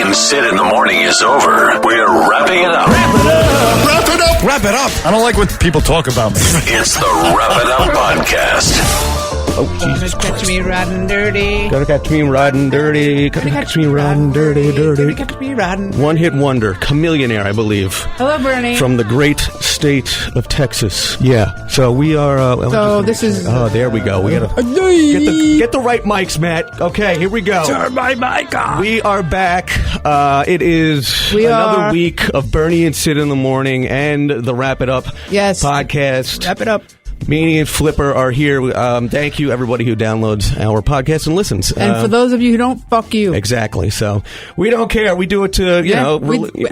and Sid in the Morning is over, we're wrapping it up. Wrap it up! Wrap it up! Wrap it up! I don't like when people talk about me. It's the Wrap It Up Podcast. Oh, Jesus Gonna catch Christ. me riding dirty. Gotta catch me riding dirty. Gotta catch me riding dirty, dirty. Gonna catch me riding. One hit wonder, Chameleonaire, I believe. Hello, Bernie. From the great state of Texas. Yeah. So we are. So this is. Oh, there we go. We gotta get the right mics, Matt. Okay, here we go. Turn my mic on. We are back. It is another week of Bernie and Sid in the Morning and the Wrap It Up podcast. Wrap it up. Meanie and Flipper are here. Thank you, everybody who downloads our podcast and listens. And for those of you who don't, fuck you. Exactly. So we don't care. We do it to,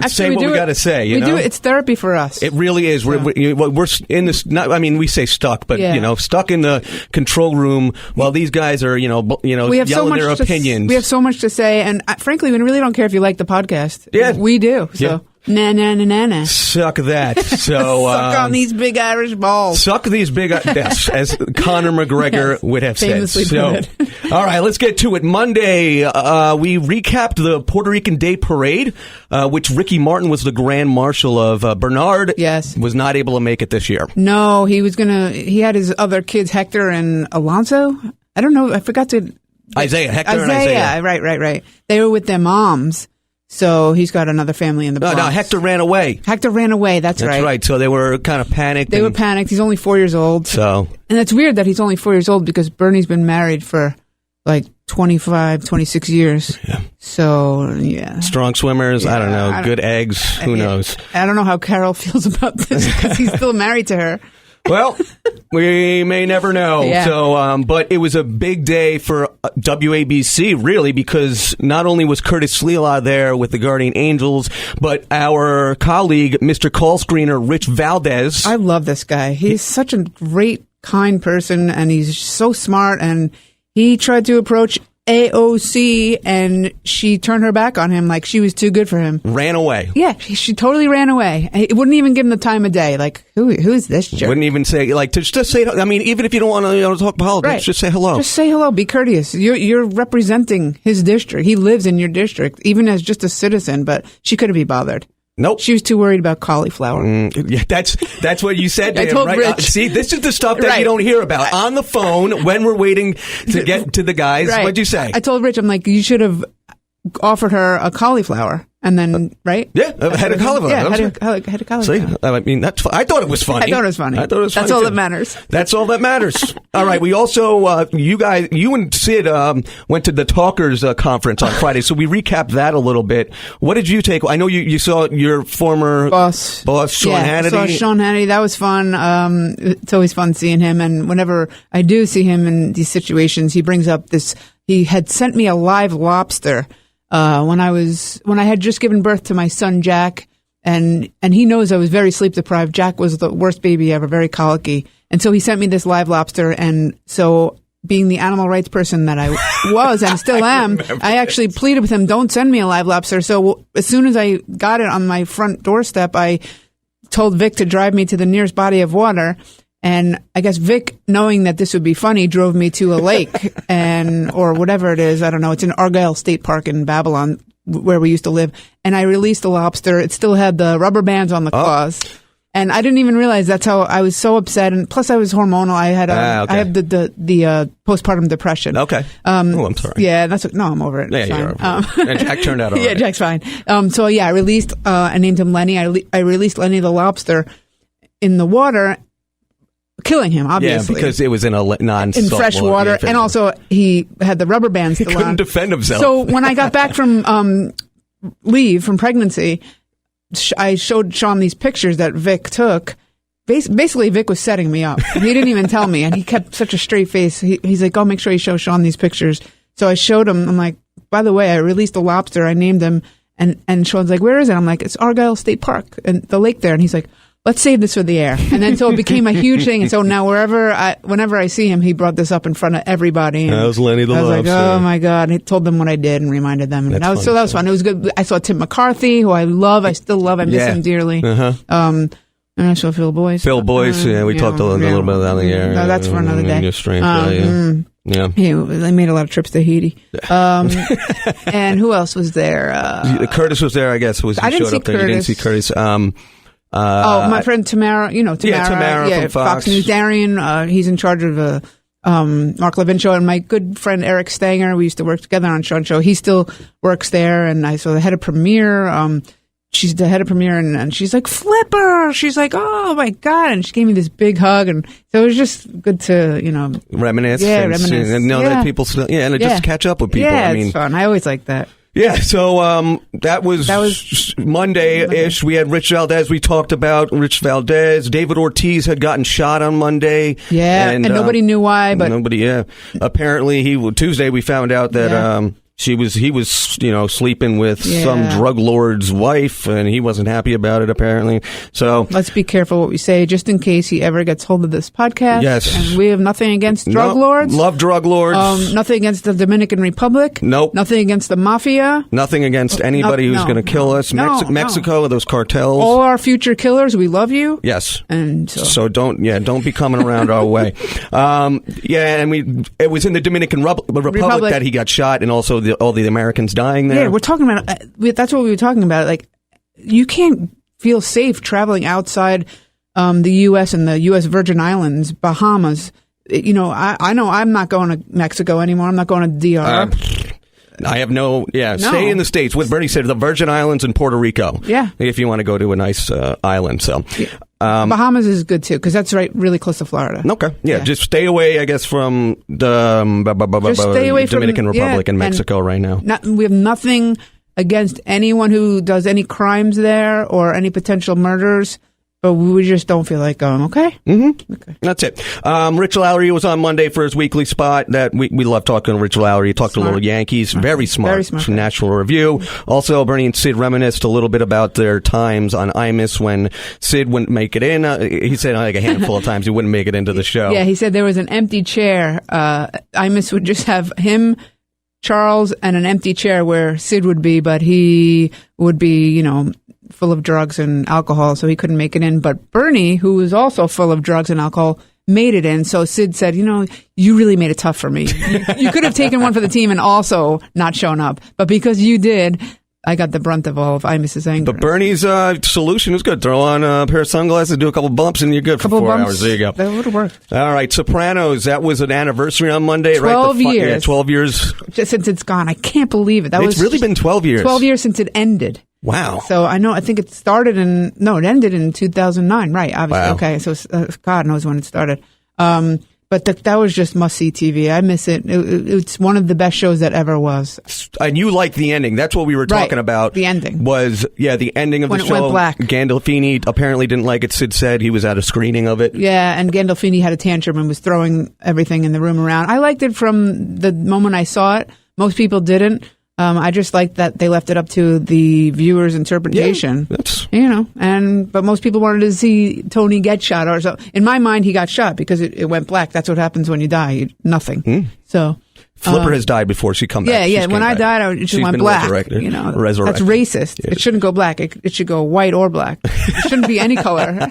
say what we got to say. We do it. It's therapy for us. It really is. Yeah. We're in this, we say stuck, but, stuck in the control room while these guys are, yelling their opinions. We have so much to say. And frankly, we really don't care if you like the podcast. Yeah. We do. So. Yeah. Na. Suck that. So suck on these big Irish balls. Suck these big, yes, as Conor McGregor would have said. So, all right, let's get to it. Monday, we recapped the Puerto Rican Day Parade, which Ricky Martin was the Grand Marshal of. Bernard was not able to make it this year. No, he had his other kids, Hector and Alonso. I don't know. I forgot to. Hector and Isaiah. Right. They were with their moms. So he's got another family in the Bronx. No, Hector ran away. That's right. That's right. So they were kind of panicked. They were panicked. He's only 4 years old. And it's weird that he's only 4 years old because Bernie's been married for like 25, 26 years. Yeah. So, yeah. Strong swimmers. Yeah, I don't know. Good eggs. Who knows? I don't know how Carol feels about this because he's still married to her. Well, we may never know. Yeah. So, but it was a big day for WABC, really, because not only was Curtis Sliwa there with the Guardian Angels, but our colleague, Mr. Call Screener, Rich Valdez. I love this guy. He's such a great, kind person, and he's so smart, and he tried to approach AOC, and she turned her back on him like she was too good for him. Ran away. Yeah, she totally ran away. It wouldn't even give him the time of day. Like, who is this jerk? Wouldn't even say, just say, even if you don't want to talk politics, just say hello. Just say hello. Be courteous. You're representing his district. He lives in your district, even as just a citizen, but she couldn't be bothered. Nope. She was too worried about cauliflower. Yeah, that's what you said to I him, told right? Rich. See, this is the stuff that you don't hear about. On the phone, when we're waiting to get to the guys, what'd you say? I told Rich, I'm like, you should have offered her a cauliflower. And then, right? Yeah, had a cauliflower. Yeah, had a cauliflower. See, that's I thought it was funny. I thought it was funny. That's all that matters. That's all that matters. All right, we also, you and Sid went to the Talkers conference on Friday, so we recapped that a little bit. What did you take? I know you saw your former boss Sean Hannity. I saw Sean Hannity. That was fun. It's always fun seeing him, and whenever I do see him in these situations, he brings up this. He had sent me a live lobster. When I had just given birth to my son Jack, and he knows I was very sleep deprived. Jack was the worst baby ever, very colicky, and so he sent me this live lobster. And so, being the animal rights person that I was and still am, I actually pleaded with him, "Don't send me a live lobster." So as soon as I got it on my front doorstep, I told Vic to drive me to the nearest body of water. And I guess Vic, knowing that this would be funny, drove me to a lake or whatever it is. I don't know. It's in Argyle State Park in Babylon where we used to live. And I released the lobster. It still had the rubber bands on the claws. And I didn't even realize that's how I was so upset. And plus I was hormonal. I had I have the postpartum depression. Okay. I'm sorry. Yeah, I'm over it. Yeah, you're over it. And Jack turned out all right. Yeah, Jack's fine. I released, I named him Lenny. I released Lenny the lobster in the water, killing him, obviously. Yeah, because it was in in fresh water, and also he had the rubber bands still on. He couldn't defend himself. So when I got back from leave from pregnancy, I showed Sean these pictures that Vic took. Basically, Vic was setting me up. He didn't even tell me, and he kept such a straight face. He's like, "Oh, make sure you show Sean these pictures." So I showed him. I'm like, "By the way, I released a lobster. I named him." And Sean's like, "Where is it?" I'm like, "It's Argyle State Park and the lake there." And he's like, "Let's save this for the air." And then so it became a huge thing. And so now whenever I see him, he brought this up in front of everybody. And that was Lenny the lobster. I was like, "Oh my God." And he told them what I did and reminded them. And that was fun. It was good. I saw Tim McCarthy, who I love. I still love. I miss him dearly. And I saw Phil Boyce. We talked a little bit on the air. No, that's for another day. Your strength, Yeah. They made a lot of trips to Haiti. And who else was there? Curtis was there, I guess. I didn't showed see up there. You didn't see Curtis. My friend Tamara, Tamara from Fox News. Darian, he's in charge of Mark Levin show, and my good friend Eric Stanger, we used to work together on Sean's show. He still works there, and I saw the head of Premiere. She's the head of Premiere, and she's like, Flipper! She's like, oh my God. And she gave me this big hug. And so it was just good to, reminisce. Yeah, and reminisce. And know that people still, and just catch up with people. Yeah, it's fun. I always like that. Yeah, so that was Monday-ish. We had Rich Valdez. We talked about Rich Valdez. David Ortiz had gotten shot on Monday. Yeah, and nobody knew why. But apparently Tuesday we found out that he was sleeping with some drug lord's wife, and he wasn't happy about it apparently. So let's be careful what we say, just in case he ever gets hold of this podcast. Yes, and we have nothing against drug lords. Love drug lords. Nothing against the Dominican Republic. Nope. Nothing against the mafia. Nothing against anybody who's going to kill us. Mexico, those cartels. All our future killers, we love you. Yes, and so don't be coming around our way. And it was in the Dominican Republic that he got shot, and also all the Americans dying there. Yeah, we're talking about that's what we were talking about. Like, you can't feel safe traveling outside the U.S. and the U.S. Virgin Islands, Bahamas. I know I'm not going to Mexico anymore. I'm not going to DR. I have stay in the States. What Bernie said, the Virgin Islands and Puerto Rico. Yeah. If you want to go to a nice island. So Bahamas is good too, because that's really close to Florida. Okay. Yeah. Just stay away, I guess, from the Dominican Republic and Mexico right now. We have nothing against anyone who does any crimes there or any potential murders. But we just don't feel like going, okay? Mm-hmm. Okay. That's it. Rich Lowry was on Monday for his weekly spot. That we love talking to Rich Lowry. He talked to little Yankees. Very smart. Very smart. From National Review. Also, Bernie and Sid reminisced a little bit about their times on Imus when Sid wouldn't make it in. He said like a handful of times he wouldn't make it into the show. Yeah, he said there was an empty chair. Imus would just have him, Charles, and an empty chair where Sid would be, but he would be, full of drugs and alcohol, so he couldn't make it in. But Bernie, who was also full of drugs and alcohol, made it in. So Sid said, you really made it tough for me. You could have taken one for the team and also not shown up. But because you did, I got the brunt of all of Imus's anger. But Bernie's solution was good. Throw on a pair of sunglasses, do a couple bumps, and you're good for 4 hours. There you go. That would have worked. All right, Sopranos. That was an anniversary on Monday, 12 right? years. Yeah, 12 years. Just since it's gone. I can't believe it. It's really been 12 years. 12 years since it ended. Wow. So I think it started it ended in 2009, right? Obviously. Wow. Okay. So God knows when it started. But that was just must-see TV. I miss it. It's one of the best shows that ever was. And you like the ending. That's what we were talking about. The ending. The ending of when the show. When it went black. Gandolfini apparently didn't like it. Sid said he was at a screening of it. Yeah, and Gandolfini had a tantrum and was throwing everything in the room around. I liked it from the moment I saw it. Most people didn't. I just liked that they left it up to the viewer's interpretation. Yeah, but most people wanted to see Tony get shot or so. In my mind, he got shot because it went black. That's what happens when you die. Nothing. So Flipper has died before she come back. Yeah. When I died, it just went black. Resurrected. That's racist. Yeah. It shouldn't go black. It should go white or black. It shouldn't be any color.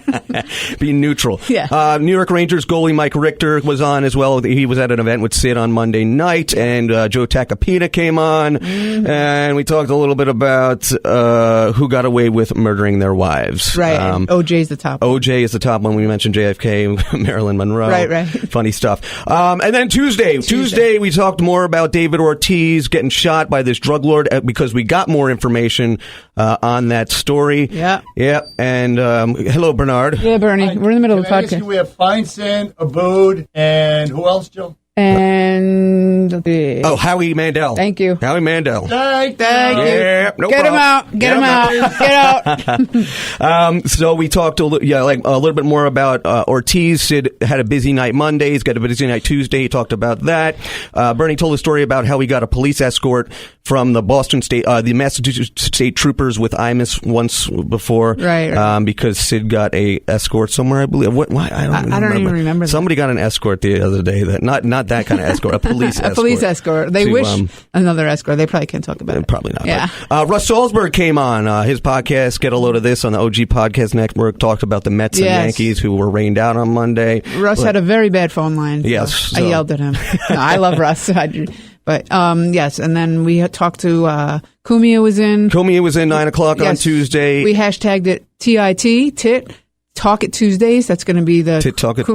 Be neutral. Yeah. New York Rangers goalie Mike Richter was on as well. He was at an event with Sid on Monday night, and Joe Tacopina came on, and we talked a little bit about who got away with murdering their wives. Right. OJ's the top. OJ is the top one. We mentioned JFK, Marilyn Monroe. Right. Funny stuff. And then Tuesday we talked more about David Ortiz getting shot by this drug lord because we got more information on that story. Yeah. And hello, Bernard. Yeah, Bernie. We're in the middle of the podcast. We have Feinstein, Abood, and who else, Joe? And Howie Mandel. Thank you. Howie Mandel. Thank you. Yeah, no Get problem. Get him out. Get out. So we talked a little bit more about Ortiz. Sid had a busy night Monday. He's got a busy night Tuesday. He talked about that. Bernie told a story about how he got a police escort from the the Massachusetts State Troopers with IMUS once before. Right. Because Sid got a escort somewhere, I believe. I don't even remember that. Somebody got an escort the other day. Not that kind of escort, a police escort. A police escort. They wish another escort. They probably can't talk about it. Probably not. Yeah. But, Russ Salzberg came on his podcast, Get a Load of This, on the OG Podcast Network, talked about the Mets and Yankees who were rained out on Monday. Russ had a very bad phone line. So yes. I yelled at him. No, I love Russ. But, yes, and then we had talked to, Cumia was in. Cumia was in 9 o'clock on Tuesday. We hashtagged it TIT, Talk It Tuesdays. That's going to be the Tit Talk It.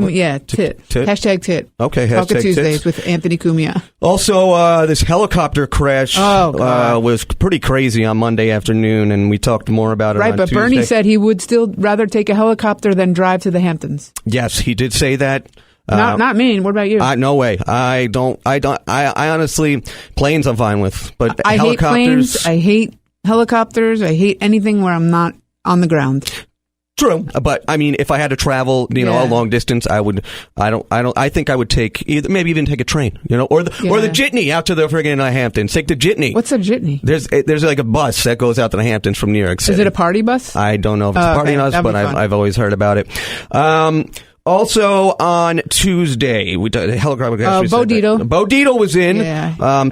Tit. Hashtag Tit. Okay, Talk It hashtag Tuesdays tits. with Anthony Cumia. Also, this helicopter crash was pretty crazy on Monday afternoon, and we talked more about it on Tuesday. Bernie said he would still rather take a helicopter than drive to the Hamptons. Yes, he did say that. Not me. What about you? No way. I honestly, planes I'm fine with, but I helicopters. hate planes. I hate helicopters. I hate anything where I'm not on the ground. True, but I mean, if I had to travel, a long distance, I would. I think I would take maybe even take a train, or the jitney out to the friggin' Hamptons. Take the jitney. What's a jitney? There's like a bus that goes out to the Hamptons from New York City. Is it a party bus? I don't know if it's a party bus, but I've always heard about it. Also on Tuesday, we did a helicopter. Bo Dietl. Bo Dietl was in,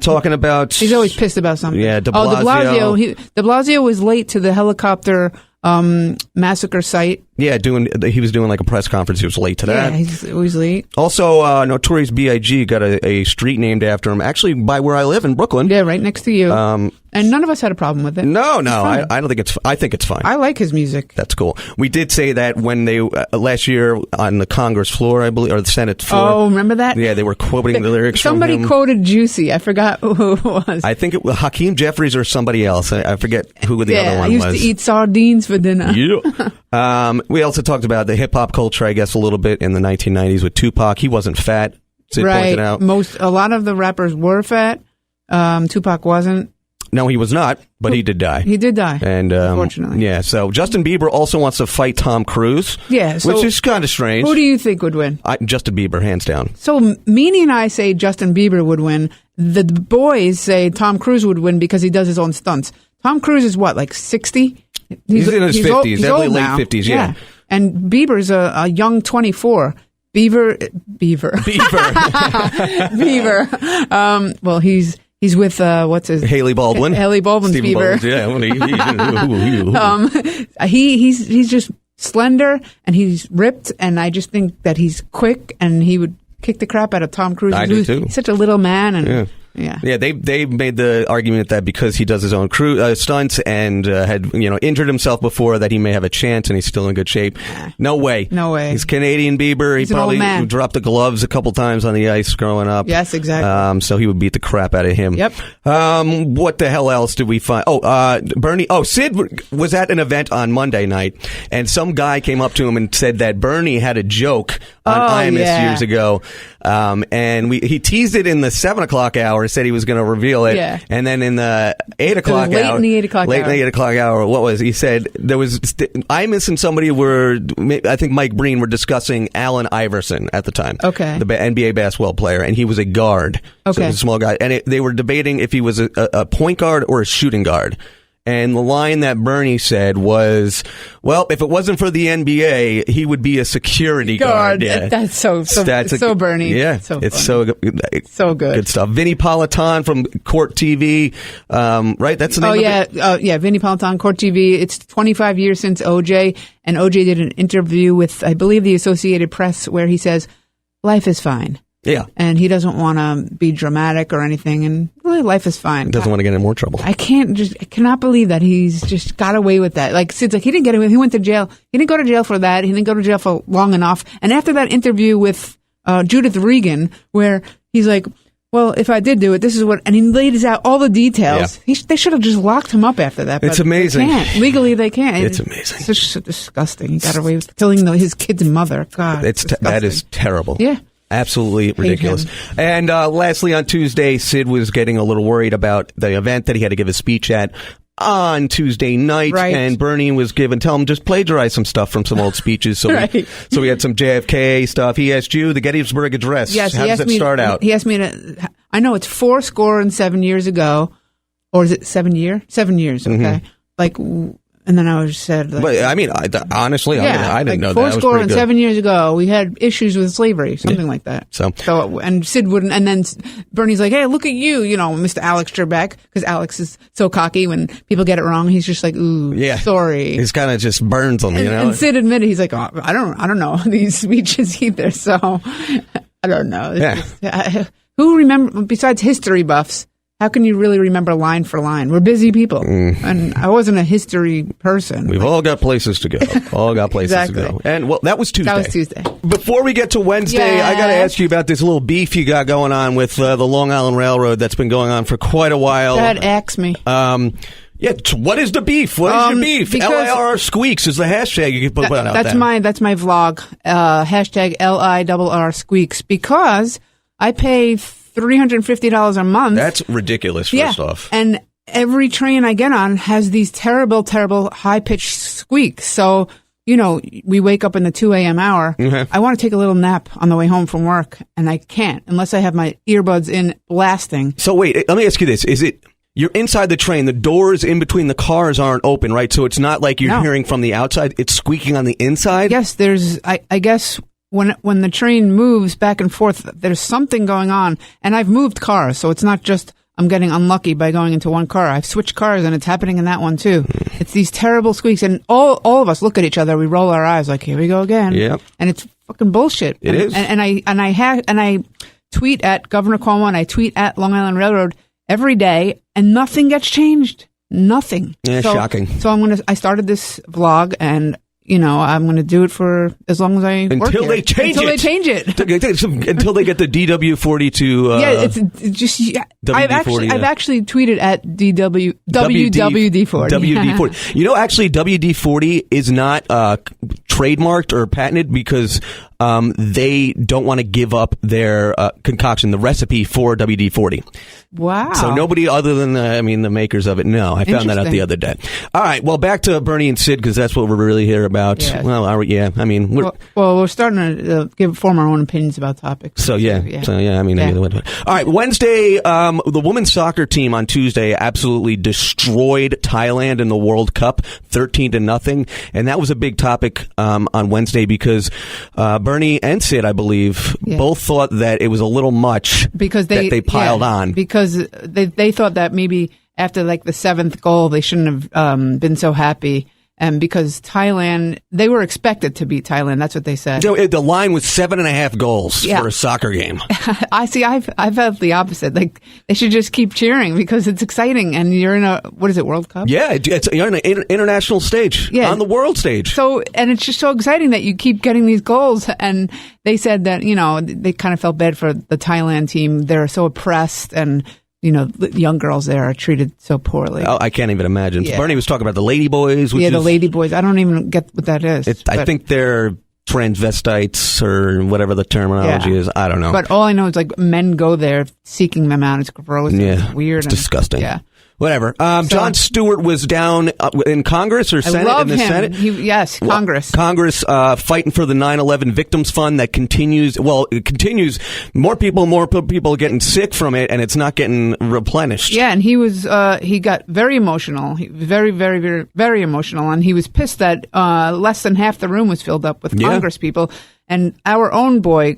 talking about. He's always pissed about something. Yeah, De Blasio. De Blasio was late to the helicopter massacre site. Yeah, he was doing like a press conference. He was late to that. Yeah, he's always late. Also, Notorious B.I.G. got a street named after him, actually by where I live in Brooklyn. Yeah, right next to you. And none of us had a problem with it. No, I don't think I think it's fine. I like his music. That's cool. We did say that when they last year on the Congress floor, I believe, or the Senate floor. Oh, remember that? Yeah, they were quoting the lyrics. Somebody from him. Quoted Juicy. I forgot who it was. I think it was Hakeem Jeffries or somebody else. I forget who the other one was. I used to eat sardines for dinner. Yeah. We also talked about the hip hop culture, I guess, a little bit in the 1990s with Tupac. He wasn't fat. Sid pointed out. A lot of the rappers were fat. Tupac wasn't. No, he was not, but he did die. He did die, and unfortunately. Yeah, so Justin Bieber also wants to fight Tom Cruise. Yeah, which is kind of strange. Who do you think would win? Justin Bieber, hands down. So Meanie and I say Justin Bieber would win. The boys say Tom Cruise would win because he does his own stunts. Tom Cruise is what, like 60? He's in his 50s, definitely late 50s, yeah. And Bieber's a young 24. Beaver. Well, he's with what's his Haley Baldwin. Haley Baldwin's Bieber. He's just slender and he's ripped, and I just think that he's quick and he would kick the crap out of Tom Cruise. I do too. He's such a little man, and Yeah, they made the argument that because he does his own stunts and had injured himself before, that he may have a chance, and he's still in good shape. No way. He's Canadian Bieber. He probably dropped the gloves a couple times on the ice growing up. Yes, exactly. So he would beat the crap out of him. Yep. What the hell else did we find? Bernie. Sid was at an event on Monday night, and some guy came up to him and said that Bernie had a joke on IMUS years ago, and he teased it in the 7 o'clock hour. Said he was going to reveal it, and then in the 8 o'clock late hour, in the 8 o'clock late hour. in the 8 o'clock hour, what was he said? There was IMUS and somebody I think Mike Breen were discussing Allen Iverson at the time, the NBA basketball player, and he was a guard, so he was a small guy, and they were debating if he was a point guard or a shooting guard. And the line that Bernie said was, well, if it wasn't for the NBA, he would be a security guard. Yeah. That's so Bernie. Yeah, it's so good. Good stuff. Vinnie Politan from Court TV, right? That's the name of it? Vinnie Politan, Court TV. It's 25 years since OJ, and OJ did an interview with, I believe, the Associated Press, where he says, life is fine. Yeah. And he doesn't want to be dramatic or anything, and really, life is fine. He doesn't want to get in more trouble. I cannot believe that he's just got away with that. Like, Sid's like, he didn't get away. He went to jail. He didn't go to jail for that. He didn't go to jail for long enough. And after that interview with Judith Regan, where he's like, well, if I did do it, this is what, and he laid out all the details. Yeah. They should have just locked him up after that. But it's amazing. They can't. Legally, they can't. It's amazing. It's just so disgusting. He got away with killing his kid's mother. God, that is terrible. Yeah. Absolutely ridiculous. And lastly, on Tuesday, Sid was getting a little worried about the event that he had to give a speech at on Tuesday night, and Bernie was tell him just plagiarize some stuff from some old speeches. So we had some JFK stuff. He asked you the Gettysburg Address. Yes, how does it start out? He asked me I know it's 7 years ago. or is it 7 year? 7 years. Okay. Like, and then I was said, like, But I mean, honestly, I didn't know that. Four That was score pretty and good. 7 years ago, we had issues with slavery, something like that. So, and Sid wouldn't, and then Bernie's like, hey, look at you, Mr. Alex Trebek, because Alex is so cocky when people get it wrong. He's just like, ooh, sorry. He's kind of just burns them, And Sid admitted, he's like, oh, I don't know these speeches either, so I don't know. Who remember, besides history buffs, how can you really remember line for line? We're busy people. And I wasn't a history person. We've all got places to go. All got places Exactly. to go. And, well, that was Tuesday. That was Tuesday. Before we get to Wednesday, I got to ask you about this little beef you got going on with the Long Island Railroad that's been going on for quite a while. Go ahead, axe me. What is the beef? What is your beef? LIRR Squeaks is the hashtag you can put out that's there. That's my vlog. Hashtag LIRR Squeaks, because I pay $350 a month. That's ridiculous, first off. And every train I get on has these terrible, terrible high-pitched squeaks. So, we wake up in the 2 a.m. hour. Mm-hmm. I want to take a little nap on the way home from work, and I can't unless I have my earbuds in blasting. So wait, let me ask you this. Is it... You're inside the train. The doors in between the cars aren't open, right? So it's not like you're hearing from the outside. It's squeaking on the inside? Yes, I guess... When the train moves back and forth, there's something going on. And I've moved cars, so it's not just I'm getting unlucky by going into one car. I've switched cars, and it's happening in that one too. It's these terrible squeaks, and all of us look at each other. We roll our eyes like, here we go again. Yep. And it's fucking bullshit. It is. And I tweet at Governor Cuomo, and I tweet at Long Island Railroad every day, and nothing gets changed. Nothing. Yeah, shocking. So I started this vlog, and I'm going to do it for as long as I work Until here. they change Until it. they change it. Until they get the DW40 to... it's just... WD-40, I've actually tweeted at WWD40. WD-40. Actually, WD-40 is not trademarked or patented because they don't want to give up their concoction, the recipe for WD-40. Wow. So nobody other than the makers of it. No, I found that out the other day. All right. Well, back to Bernie and Sid, because that's what we're really here about. Yeah. Well, we're starting to form our own opinions about topics. So yeah. Either way. All right. Wednesday, the women's soccer team on Tuesday absolutely destroyed Thailand in the World Cup, 13-0, and that was a big topic on Wednesday because Bernie and Sid, I believe, both thought that it was a little much because they piled on. Because they thought that maybe after like the seventh goal, they shouldn't have been so happy. And because Thailand, they were expected to beat Thailand. That's what they said. The line was 7.5 goals for a soccer game. I felt the opposite. Like they should just keep cheering because it's exciting. And you're in World Cup? Yeah, you're on an international stage, on the world stage. So, and it's just so exciting that you keep getting these goals. And they said that, they kind of felt bad for the Thailand team. They're so oppressed and young girls there are treated so poorly. Oh, I can't even imagine. Yeah. Bernie was talking about the Lady Boys. The Lady Boys. I don't even get what that is. I think they're transvestites or whatever the terminology is. I don't know. But all I know is like men go there seeking them out. It's gross. Yeah. It's weird. It's disgusting. Yeah. Whatever. Jon Stewart was down in Congress or Senate? I love in the him. Senate? Congress. Congress fighting for the 9/11 Victims Fund that continues. Well, it continues. More people getting sick from it, and it's not getting replenished. Yeah, and he got very emotional. Very, very, very, very emotional, and he was pissed that less than half the room was filled up with Congress people. And our own boy,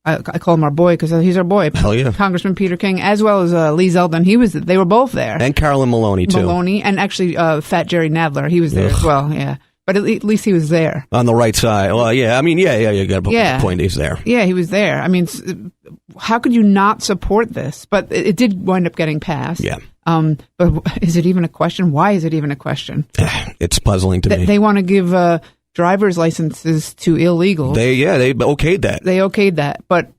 I call him our boy because he's our boy. Hell yeah. Congressman Peter King, as well as Lee Zeldin. They were both there. And Carolyn Maloney, too. And actually Fat Jerry Nadler. He was there as well, yeah. But at least he was there. On the right side. Well, yeah. You got a point. He's there. Yeah, he was there. I mean, how could you not support this? But it did wind up getting passed. Yeah. But is it even a question? Why is it even a question? It's puzzling to me. They want to give driver's licenses to illegals. They okayed that. They okayed that, but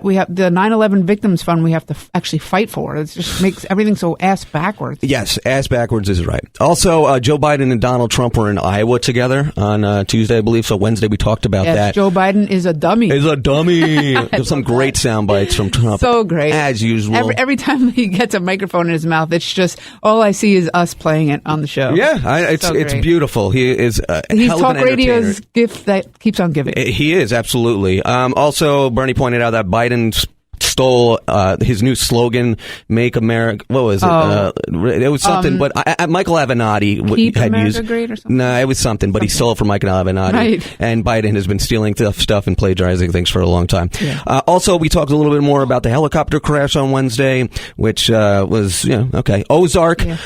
we have the 9/11 Victims Fund. We have to actually fight for it. It just makes everything so ass backwards. Yes, ass backwards is right. Also, Joe Biden and Donald Trump were in Iowa together on Tuesday, I believe. So Wednesday we talked about that. Joe Biden is a dummy. There's some great sound bites from Trump. So great, as usual. Every time he gets a microphone in his mouth, it's just all I see is us playing it on the show. Yeah, it's beautiful. He is he's hell talk of an radio's gift that keeps on giving. He is absolutely. Also, Bernie pointed out that Biden's stole his new slogan, "Make America." What was it? It was something, but Michael Avenatti Keep had America used. Great or something? No, it was something, but he stole it from Michael Avenatti. Right. And Biden has been stealing stuff and plagiarizing things for a long time. Yeah. Also, we talked a little bit more about the helicopter crash on Wednesday, which was okay. Ozark. Yeah.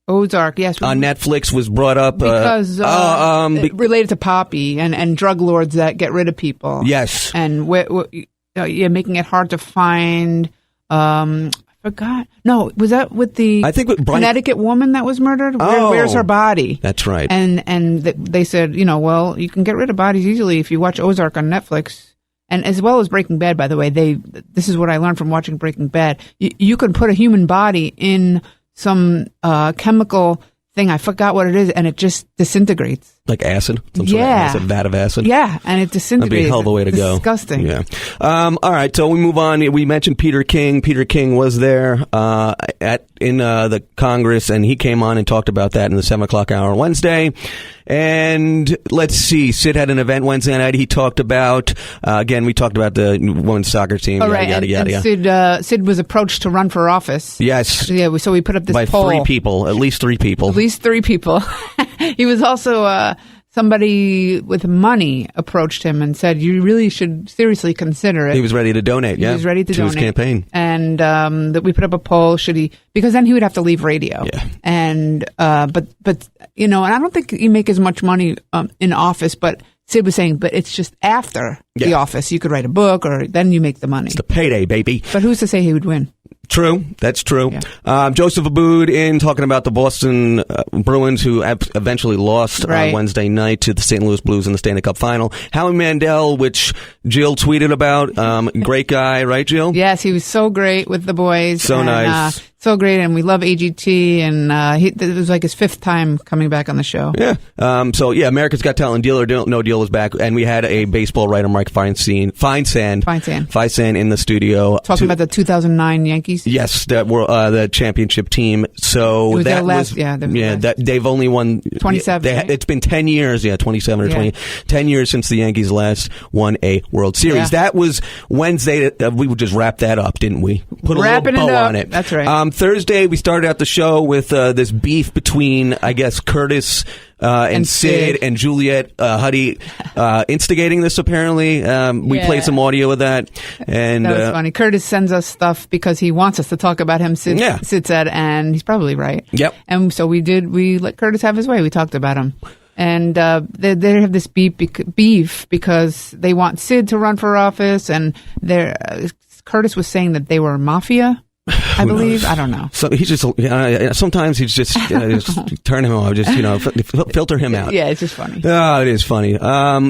Ozark, yes. On Netflix was brought up because related to Poppy and drug lords that get rid of people. Yes, and making it hard to find. I forgot. No, was that with the Connecticut woman that was murdered? Where's her body? That's right. And they said, well, you can get rid of bodies easily if you watch Ozark on Netflix. And as well as Breaking Bad, by the way, this is what I learned from watching Breaking Bad. You can put a human body in some chemical thing, I forgot what it is, and it just disintegrates. Like acid? Some sort of acid, vat of acid? Yeah, and it disintegrates. That'd be a hell of a way to go. Disgusting. Yeah. All right, so we move on. We mentioned Peter King. Peter King was there in the Congress, and he came on and talked about that in the 7 o'clock hour Wednesday. And let's see, Sid had an event Wednesday night. He talked about, again, we talked about the women's soccer team. Oh, right. And Sid was approached to run for office. Yes. Yeah, so we put up this poll. By 3 people, at least 3 people. At least 3 people. He was also somebody with money approached him and said, you really should seriously consider it. He was ready to donate, He was ready to donate. his campaign. And that we put up a poll, because then he would have to leave radio. Yeah. And, but and I don't think you make as much money in office, but Sid was saying, but it's just after the office. You could write a book, or then you make the money. It's the payday, baby. But who's to say he would win? True. That's true. Yeah. Joseph Abboud in talking about the Boston Bruins, who eventually lost on Wednesday night to the St. Louis Blues in the Stanley Cup final. Howie Mandel, which Jill tweeted about. Great guy, right, Jill? Yes, he was so great with the boys. So nice. So great, and we love AGT, and it was like his 5th time coming back on the show. Yeah. America's Got Talent, Deal or No Deal was back, and we had a baseball writer, Mike Feinsand in the studio. Talking about the 2009 Yankees? Yes, that were the championship team. So was that last, that they've only won 27. Right? It's been 10 years, 27 or 20, 10 years since the Yankees last won a World Series. Yeah. That was Wednesday. We would just wrap that up, didn't we? Put a little bow on it. That's right. Thursday, we started out the show with this beef between, I guess, Curtis and Sid and Juliet Huddy instigating this, apparently. We played some audio of that. And that was funny. Curtis sends us stuff because he wants us to talk about him, Sid said, and he's probably right. Yep. And so we let Curtis have his way. We talked about him. And they have this beef because they want Sid to run for office, and Curtis was saying that they were mafia. I believe. I don't know. So he's just sometimes he's just turn him off. Just filter him out. Yeah, it's just funny. Oh, it is funny.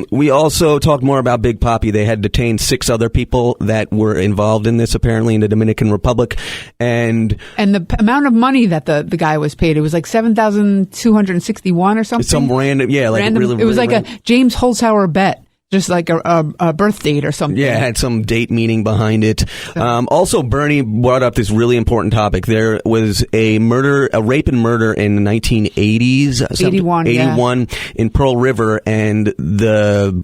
We also talked more about Big Papi. They had detained 6 other people that were involved in this, apparently in the Dominican Republic, and the amount of money that the guy was paid, it was like $7,261 or something. Some random, random. Really, it was like random. a James Holzhauer bet. Just like a birth date or something. Yeah, it had some date meaning behind it. Also, Bernie brought up this really important topic. There was a rape and murder in the 1980s. 81 in Pearl River, and the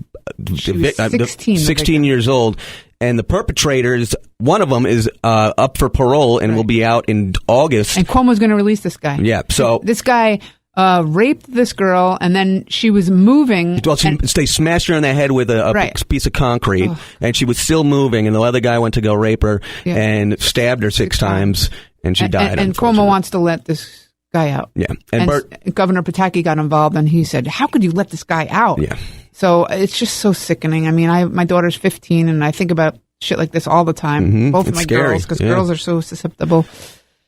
16 years old. And the perpetrators, one of them is up for parole and will be out in August. And Cuomo's going to release this guy. Yeah, so this guy raped this girl, and then she was moving. Well, they smashed her in the head with a piece of concrete, and she was still moving, and the other guy went to go rape her and stabbed her 6 times, and she died. And Cuomo wants to let this guy out. Yeah. And Governor Pataki got involved, and he said, how could you let this guy out? Yeah. So it's just so sickening. I mean, my daughter's 15, and I think about shit like this all the time. Mm-hmm. Both of my girls, because girls are so susceptible.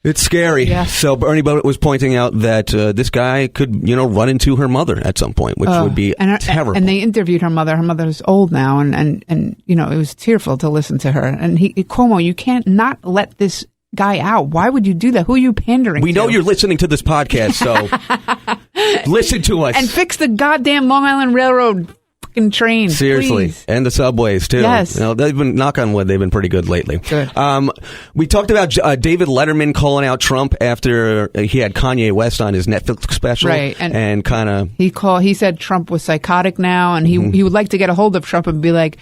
It's scary. Yeah. So Bernie was pointing out that this guy could, run into her mother at some point, which would be terrible. And they interviewed her mother. Her mother's old now, and it was tearful to listen to her. And Cuomo, you can't not let this guy out. Why would you do that? Who are you pandering to? We know you're listening to this podcast, so listen to us. And fix the goddamn Long Island Railroad fucking train. Seriously. Please. And the subways, too. Yes. They've been, knock on wood, they've been pretty good lately. Good. We talked about David Letterman calling out Trump after he had Kanye West on his Netflix special. Right. And kind of... He said Trump was psychotic now, and he would like to get a hold of Trump and be like,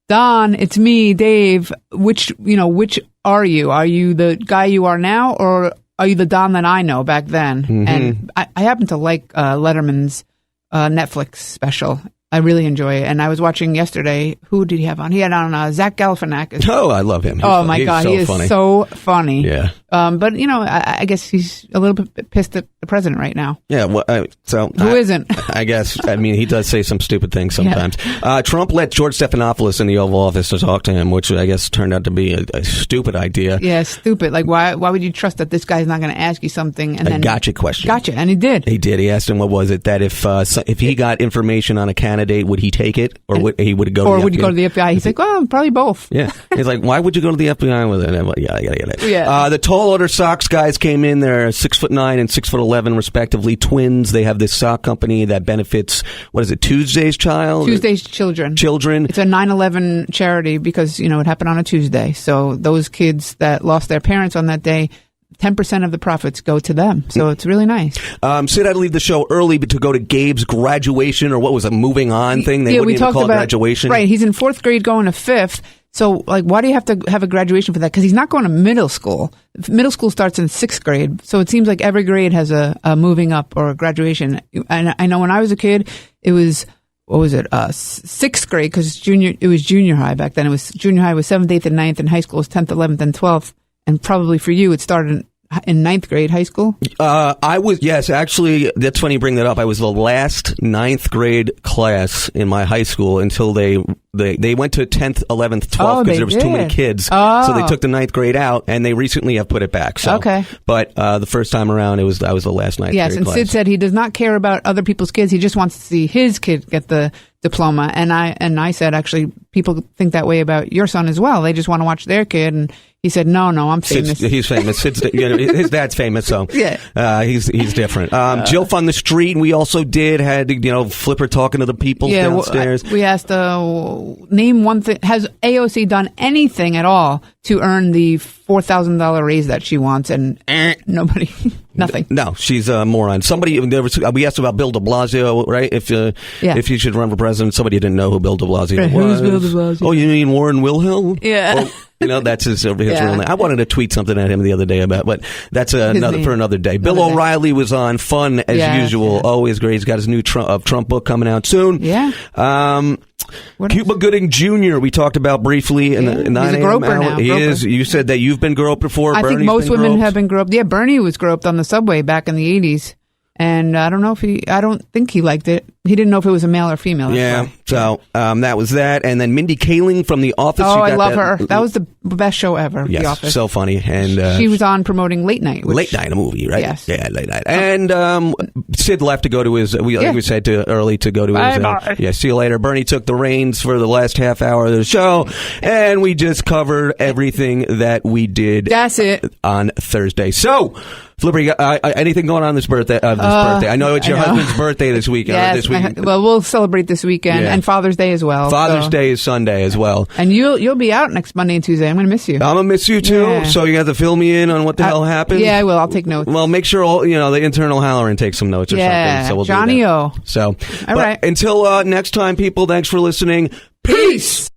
Don, it's me, Dave. Which are you? Are you the guy you are now, or are you the Don that I know back then? Mm-hmm. And I happen to like Letterman's Netflix special. I really enjoy it. And I was watching yesterday. Who did he have on? He had on Zach Galifianakis. Oh, I love him. My God, he is so funny. Yeah. But I guess he's a little bit pissed at the president right now. Yeah. Well, who isn't? I guess. I mean, he does say some stupid things sometimes. Yeah. Trump let George Stephanopoulos in the Oval Office to talk to him, which I guess turned out to be a stupid idea. Yeah, stupid. Like, why would you trust that this guy's not going to ask you something? And then gotcha question. Gotcha, and he did. He did. He asked him, what was it, that if he got information on a candidate, would he take it, or would he go to the FBI? Or would you go to the FBI? He's like, well, probably both. Yeah. He's like, why would you go to the FBI with it? And like, yeah. Yeah. The Tall Order Socks guys came in. They're 6'9" and 6'11", respectively. Twins. They have this sock company that benefits, what is it, Tuesday's Children. It's a 9/11 charity because, it happened on a Tuesday. So those kids that lost their parents on that day, 10% of the profits go to them. So it's really nice. Sid had to leave the show early to go to Gabe's graduation, or what was a moving on thing? They wouldn't even call it graduation. Right. He's in 4th grade going to 5th. So, why do you have to have a graduation for that? Because he's not going to middle school. Middle school starts in 6th grade. So it seems like every grade has a moving up or a graduation. And I know when I was a kid, it was, 6th grade, because it was junior high back then. It was junior high was 7th, 8th, and 9th, and high school was 10th, 11th, and 12th. And probably for you, it started in 9th grade, high school? Yes, actually, that's funny you bring that up. I was the last 9th grade class in my high school until they went to 10th, 11th, 12th because there was too many kids. Oh. So they took the 9th grade out, and they recently have put it back. So, okay. But the first time around, I was the last 9th grade class. Yes, and Sid said he does not care about other people's kids. He just wants to see his kid get the diploma. And I said, actually, people think that way about your son as well. They just want to watch their kid. And he said, no, I'm famous. He's famous. His dad's famous, so yeah. He's different. Jill on the street, we also had Flipper talking to the people downstairs. We asked, name one thing. Has AOC done anything at all to earn the $4,000 raise that she wants? And nobody, nothing. No, she's a moron. We asked about Bill de Blasio, right? If he should run for president, somebody didn't know who Bill de Blasio was. Who's Bill de Blasio? Oh, you mean Warren Wilhelm? Yeah. That's his real name. I wanted to tweet something at him the other day but that's for another day. Bill O'Reilly was on, fun as usual. Yeah. Always great. He's got his new Trump book coming out soon. Yeah. Cuba Gooding Jr. we talked about briefly in the 9 a.m. He's a groper hour. now. He is. You said that you've been groped before. I think most women have been groped. Yeah, Bernie was groped on the subway back in the 80s. And I don't think he liked it. He didn't know if it was a male or female. Yeah. So that was that. And then Mindy Kaling from The Office. Oh, I love her. That was the best show ever. Yes, The Office. So funny. And she was on promoting Late Night. Late Night, a movie, right? Yes. Yeah, Late Night. And Sid left to go to his. We said early to go to his. Bye. Yeah. See you later. Bernie took the reins for the last half hour of the show, and we just covered everything that we did. That's it on Thursday. So. Flipper, anything going on this birthday? I know it's your husband's birthday this weekend. Yes, this week. Well, we'll celebrate this weekend and Father's Day as well. Father's Day is Sunday as well. And you'll be out next Monday and Tuesday. I'm going to miss you. I'm going to miss you too. Yeah. So you have to fill me in on what the hell happened. Yeah, I will. I'll take notes. Well, make sure the internal Halloran takes some notes or something. So we'll Johnny do that. O. So, all right. Until next time, people. Thanks for listening. Peace.